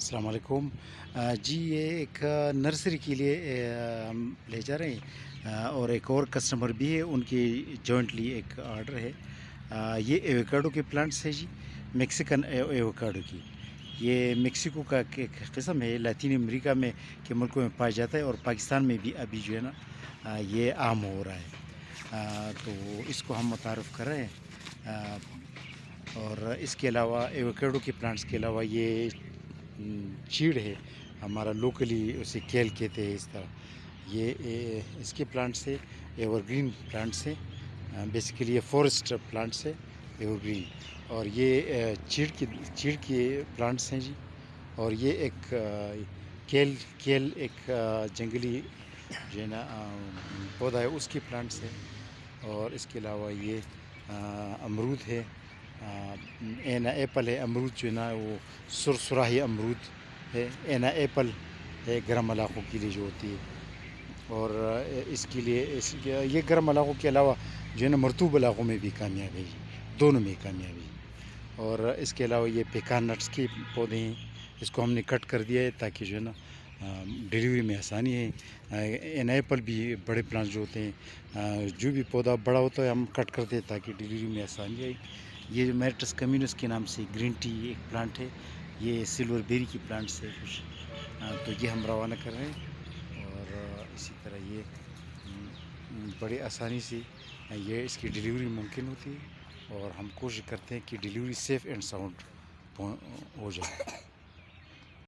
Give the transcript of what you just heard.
السلام علیکم۔ جی یہ ایک نرسری کے لیے ہم لے جا رہے ہیں، اور ایک اور کسٹمر بھی ہے، ان کی جوائنٹلی ایک آرڈر ہے۔ یہ ایووکیڈو کے پلانٹس ہے جی، میکسیکن ایووکیڈو کی۔ یہ میکسیکو کا ایک قسم ہے، لاطینی امریکہ میں کے ملکوں میں پایا جاتا ہے، اور پاکستان میں بھی ابھی جو ہے نا یہ عام ہو رہا ہے۔ تو اس کو ہم متعارف کر رہے ہیں۔ اور اس کے علاوہ ایووکیڈو کے پلانٹس کے علاوہ یہ چیڑ ہے ہمارا، لوکلی اسے کیل کہتے ہیں اس طرح۔ یہ اس کے پلانٹس ہے، ایور گرین پلانٹس ہیں، بیسیکلی یہ فورسٹ پلانٹس ہے ایور گرین۔ اور یہ چیڑ کے پلانٹس ہیں جی۔ اور یہ ایک کیل ایک جنگلی جو ہے نا پودا ہے، اس کے پلانٹس ہے۔ اور اس کے علاوہ یہ امرود ہے، اینا ایپل ہے، امرود جو ہے نا وہ سرسراہی امرود ہے، اینا ایپل ہے گرم علاقوں کے لیے جو ہوتی ہے۔ اور اس کے لیے یہ گرم علاقوں کے علاوہ جو ہے نا مرطوب علاقوں میں بھی کامیاب ہے، دونوں میں کامیاب ہے۔ اور اس کے علاوہ یہ پیکان نٹس کے پودے ہیں، اس کو ہم نے کٹ کر دیا ہے تاکہ جو ہے نا ڈیلیوری میں آسانی ہے۔ اینا ایپل بھی بڑے پلانٹ جو ہوتے ہیں، جو بھی پودا بڑا ہوتا ہے ہم کٹ کرتے ہیں تاکہ ڈیلیوری میں آسانی آئے۔ یہ میرٹس کمیونس کے نام سے گرین ٹی ایک پلانٹ ہے، یہ سلور بیری کی پلانٹس ہے کچھ، تو یہ ہم روانہ کر رہے ہیں۔ اور اسی طرح یہ بڑے آسانی سے یہ اس کی ڈیلیوری ممکن ہوتی ہے، اور ہم کوشش کرتے ہیں کہ ڈیلیوری سیف اینڈ ساؤنڈ ہو جائے۔